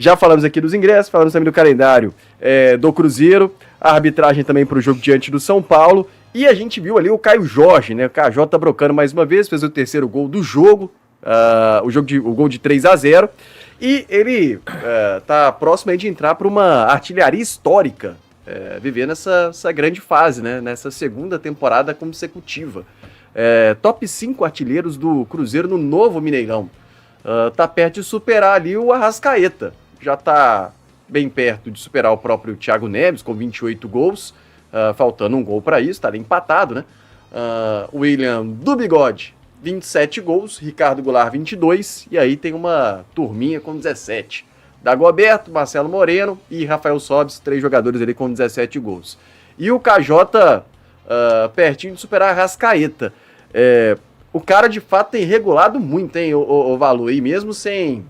Já falamos aqui dos ingressos, falamos também do calendário do Cruzeiro, a arbitragem também para o jogo diante do São Paulo, e a gente viu ali o Caio Jorge, né? O KJ tá brocando mais uma vez, fez o terceiro gol do jogo, o gol de 3-0, e ele tá próximo aí de entrar para uma artilharia histórica, vivendo essa grande fase, né? Nessa segunda temporada consecutiva. Top 5 artilheiros do Cruzeiro no novo Mineirão. Tá perto de superar ali o Arrascaeta. Já tá bem perto de superar o próprio Thiago Neves, com 28 gols. Faltando um gol para isso, tá ali empatado, né? William do Bigode, 27 gols. Ricardo Goulart, 22. E aí tem uma turminha com 17. Dagoberto, Marcelo Moreno e Rafael Sobis, 3 jogadores ali com 17 gols. E o KJ pertinho de superar a Arrascaeta. O cara de fato tem regulado muito, hein, o valor aí, mesmo sem...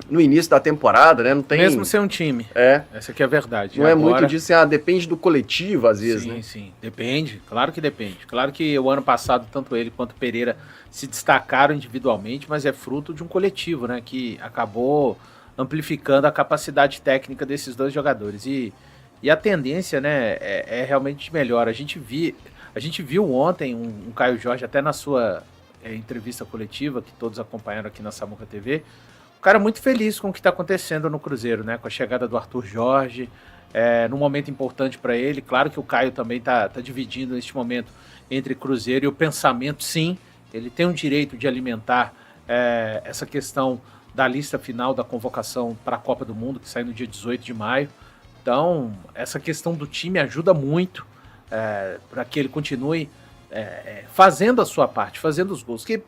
No início da temporada, né? Não tem... Mesmo sem um time. Essa aqui é a verdade. Não é muito disso, depende do coletivo, às vezes, né? Sim, depende. Claro que depende. Claro que o ano passado, tanto ele quanto o Pereira se destacaram individualmente, mas é fruto de um coletivo, né? Que acabou amplificando a capacidade técnica desses dois jogadores. E a tendência, né, é realmente melhor. A gente viu ontem um Caio Jorge, até na sua entrevista coletiva, que todos acompanharam aqui na Samuca TV, o cara muito feliz com o que está acontecendo no Cruzeiro, né? Com a chegada do Arthur Jorge, num momento importante para ele. Claro que o Caio também tá dividindo neste momento entre Cruzeiro e o pensamento, sim. Ele tem o direito de alimentar essa questão da lista final da convocação para a Copa do Mundo, que sai no dia 18 de maio. Então, essa questão do time ajuda muito para que ele continue fazendo a sua parte, fazendo os gols. Que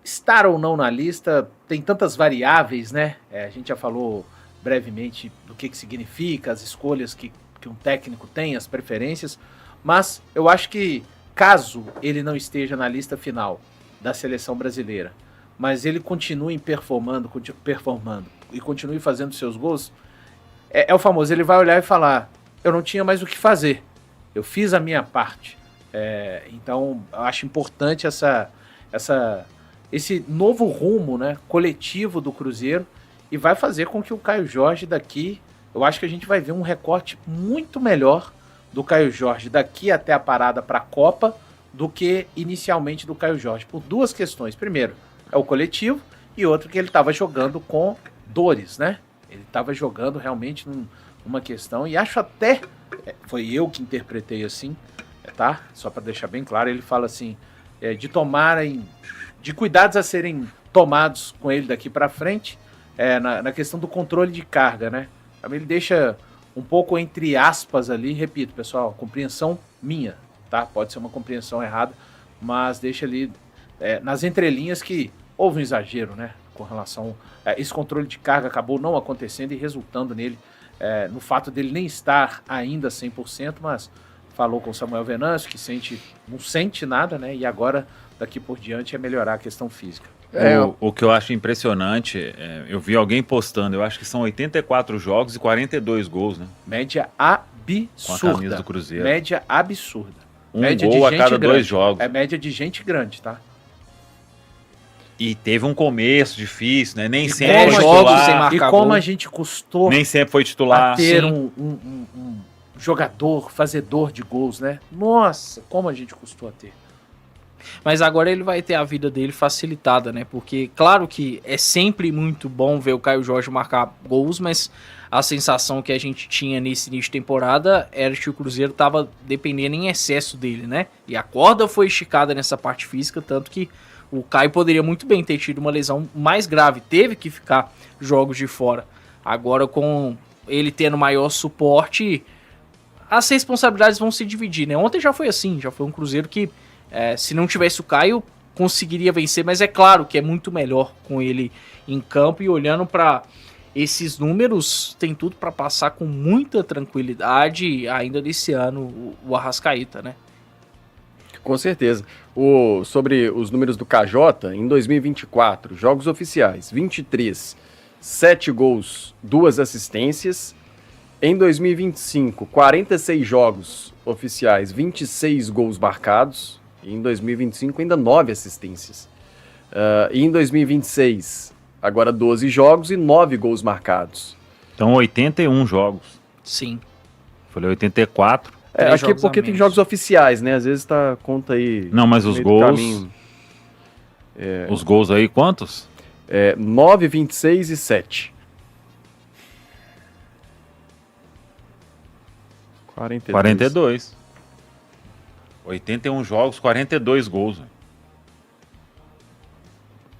estar ou não na lista tem tantas variáveis, né? A gente já falou brevemente do que significa, as escolhas que um técnico tem, as preferências, mas eu acho que caso ele não esteja na lista final da seleção brasileira, mas ele continue performando e continue fazendo seus gols, é o famoso, ele vai olhar e falar, eu não tinha mais o que fazer, eu fiz a minha parte. Então, eu acho importante esse novo rumo, né, coletivo do Cruzeiro, e vai fazer com que o Caio Jorge daqui, eu acho que a gente vai ver um recorte muito melhor do Caio Jorge daqui até a parada para a Copa do que inicialmente do Caio Jorge, por duas questões. Primeiro, é o coletivo, e outro que ele estava jogando com dores, né? Ele estava jogando realmente numa questão, e acho até, foi eu que interpretei assim, tá? Só para deixar bem claro, ele fala assim, de cuidados a serem tomados com ele daqui para frente, na questão do controle de carga, né? Ele deixa um pouco entre aspas ali, repito, pessoal, compreensão minha, tá? Pode ser uma compreensão errada, mas deixa ali nas entrelinhas que houve um exagero, né? Com relação a esse controle de carga, acabou não acontecendo e resultando nele, no fato dele nem estar ainda 100%, mas falou com o Samuel Venâncio, que não sente nada, né? E agora, daqui por diante, é melhorar a questão física. O que eu acho impressionante, eu vi alguém postando, eu acho que são 84 jogos e 42 gols, né? Média absurda. Com a camisa do Cruzeiro. Média absurda. Média gol a cada 2 jogos. É média de gente grande, tá? E teve um começo difícil, né? Nem sempre foi titular. E como a gente custou nem sempre foi titular. A ter um jogador, fazedor de gols, né? Nossa, como a gente custou a ter. Mas agora ele vai ter a vida dele facilitada, né? Porque, claro que é sempre muito bom ver o Caio Jorge marcar gols, mas a sensação que a gente tinha nesse início de temporada era que o Cruzeiro estava dependendo em excesso dele, né? E a corda foi esticada nessa parte física, tanto que o Caio poderia muito bem ter tido uma lesão mais grave, teve que ficar jogos de fora. Agora, com ele tendo maior suporte, as responsabilidades vão se dividir, né? Ontem já foi assim, já foi um Cruzeiro que, se não tivesse o Caio, conseguiria vencer, mas é claro que é muito melhor com ele em campo, e olhando para esses números, tem tudo para passar com muita tranquilidade ainda nesse ano o Arrascaeta, né? Com certeza. Sobre os números do KJ, em 2024, jogos oficiais, 23, 7 gols, 2 assistências. Em 2025, 46 jogos oficiais, 26 gols marcados. E em 2025, ainda 9 assistências. E em 2026, Agora 12 jogos e 9 gols marcados. Então 81 jogos. Sim. Falei 84. É, Três aqui jogos porque a tem menos. jogos oficiais, né? Às vezes tá conta aí. Não, mas no os meio do gols. caminho. Os gols aí, quantos? 9, 26 e 7. 42. 81 jogos, 42 gols. Véio.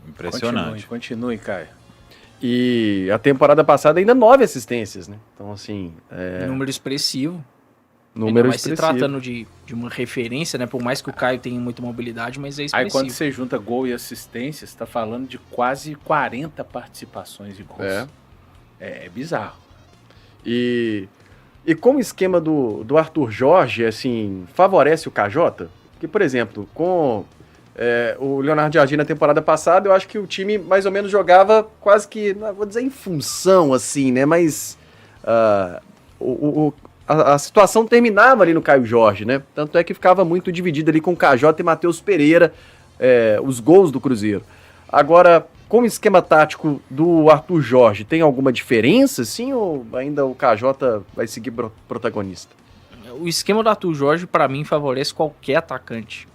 Impressionante. Continue, Caio. E a temporada passada ainda 9 assistências, né? Então, assim, Número expressivo. número Mas se expressivo. tratando de uma referência, né? Por mais que o Caio tenha muita mobilidade, mas é Aí expressivo. quando você junta gol e assistência, você tá falando de quase 40 participações de gols. É bizarro. E como o esquema do Arthur Jorge, assim, favorece o KJ? Porque, por exemplo, com o Leonardo Jardim na temporada passada, eu acho que o time mais ou menos jogava quase que, não vou dizer em função, assim, né? Mas a situação terminava ali no Caio Jorge, né? Tanto é que ficava muito dividido ali com o KJ e Matheus Pereira, os gols do Cruzeiro. Agora, com o esquema tático do Arthur Jorge, tem alguma diferença, sim, ou ainda o KJ vai seguir protagonista? O esquema do Arthur Jorge, pra mim, favorece qualquer atacante.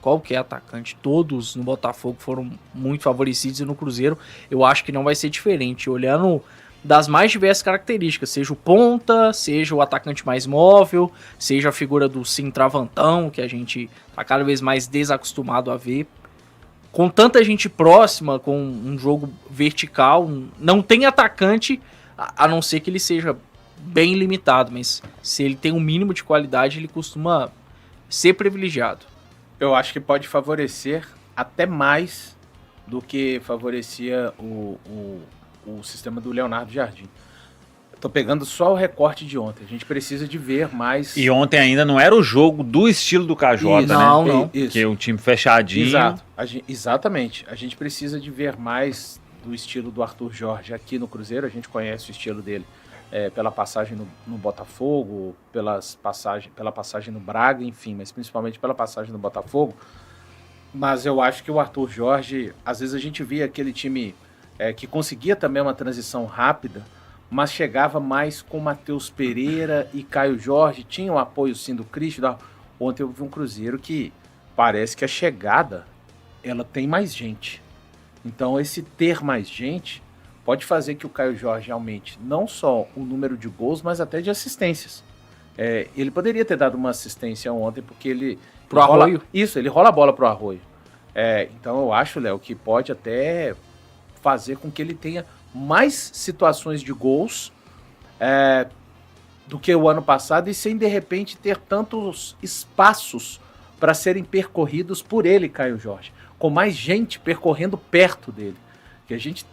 Qualquer atacante. Todos no Botafogo foram muito favorecidos e no Cruzeiro eu acho que não vai ser diferente. Olhando das mais diversas características, seja o ponta, seja o atacante mais móvel, seja a figura do centroavantão, que a gente tá cada vez mais desacostumado a ver. Com tanta gente próxima, com um jogo vertical, não tem atacante, a não ser que ele seja bem limitado, mas se ele tem um mínimo de qualidade, ele costuma ser privilegiado. Eu acho que pode favorecer até mais do que favorecia o sistema do Leonardo Jardim. Tô pegando só o recorte de ontem. A gente precisa de ver mais. E ontem ainda não era o jogo do estilo do KJ, Isso, né? não. Isso. Que é um time fechadinho. Exato. Exatamente. A gente precisa de ver mais do estilo do Arthur Jorge aqui no Cruzeiro. A gente conhece o estilo dele pela passagem no Botafogo, pela passagem no Braga, enfim, mas principalmente pela passagem no Botafogo. Mas eu acho que o Arthur Jorge, às vezes a gente via aquele time que conseguia também uma transição rápida, mas chegava mais com Matheus Pereira e Caio Jorge, tinha o apoio sim do Cristo. Ontem eu vi um Cruzeiro que parece que a chegada ela tem mais gente. Então esse ter mais gente pode fazer que o Caio Jorge aumente não só o número de gols, mas até de assistências. Ele poderia ter dado uma assistência ontem, porque ele Arroio? Isso, ele rola a bola pro Arroio. Então eu acho, Léo, que pode até fazer com que ele tenha mais situações de gols do que o ano passado, e sem de repente ter tantos espaços para serem percorridos por ele, Caio Jorge, com mais gente percorrendo perto dele. Que a gente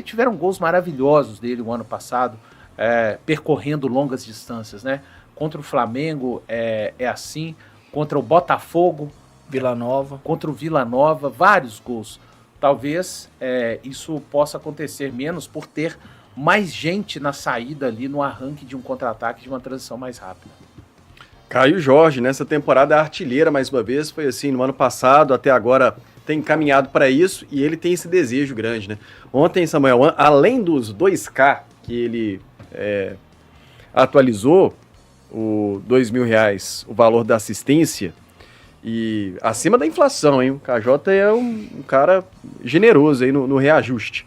tiveram gols maravilhosos dele o ano passado, percorrendo longas distâncias, né? Contra o Flamengo é assim, contra o Botafogo, contra o Vila Nova, vários gols. Talvez isso possa acontecer menos por ter mais gente na saída ali, no arranque de um contra-ataque, de uma transição mais rápida. Caio Jorge, nessa temporada artilheira, mais uma vez, foi assim, no ano passado, até agora tem caminhado para isso, e ele tem esse desejo grande, né? Ontem, Samuel, além dos 2K que ele atualizou, o R$2.000, o valor da assistência, e acima da inflação, hein? O KJ é um cara generoso aí no reajuste.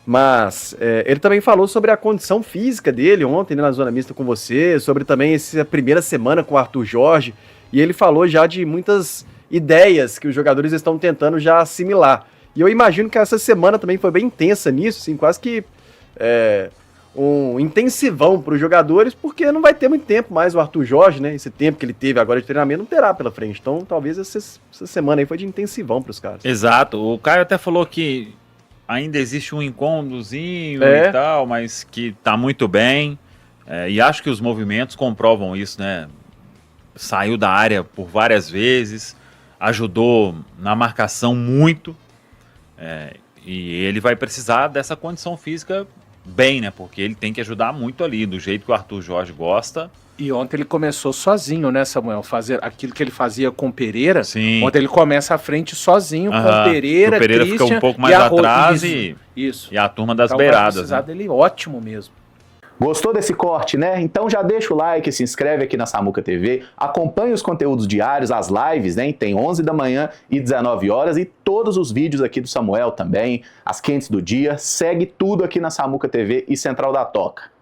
Mas ele também falou sobre a condição física dele ontem, né, na Zona Mista com você, sobre também essa primeira semana com o Arthur Jorge, e ele falou já de muitas ideias que os jogadores estão tentando já assimilar. E eu imagino que essa semana também foi bem intensa nisso, assim, quase que um intensivão para os jogadores, porque não vai ter muito tempo mais o Arthur Jorge, né? Esse tempo que ele teve agora de treinamento não terá pela frente. Então talvez essa semana aí foi de intensivão para os caras. Exato. O Caio até falou que ainda existe um incômodozinho e tal, mas que tá muito bem. E acho que os movimentos comprovam isso, né? Saiu da área por várias vezes, ajudou na marcação muito, e ele vai precisar dessa condição física bem, né? Porque ele tem que ajudar muito ali, do jeito que o Arthur Jorge gosta. E ontem ele começou sozinho, né, Samuel? Fazer aquilo que ele fazia com o Pereira. Sim. Ontem ele começa à frente sozinho com o Pereira. O Pereira fica um pouco mais atrás isso. E a turma das então beiradas. Vai precisar dele ótimo mesmo. Gostou desse corte, né? Então já deixa o like, se inscreve aqui na Samuca TV, acompanha os conteúdos diários, as lives, né? Tem 11 da manhã e 19 horas e todos os vídeos aqui do Samuel também, as quentes do dia. Segue tudo aqui na Samuca TV e Central da Toca.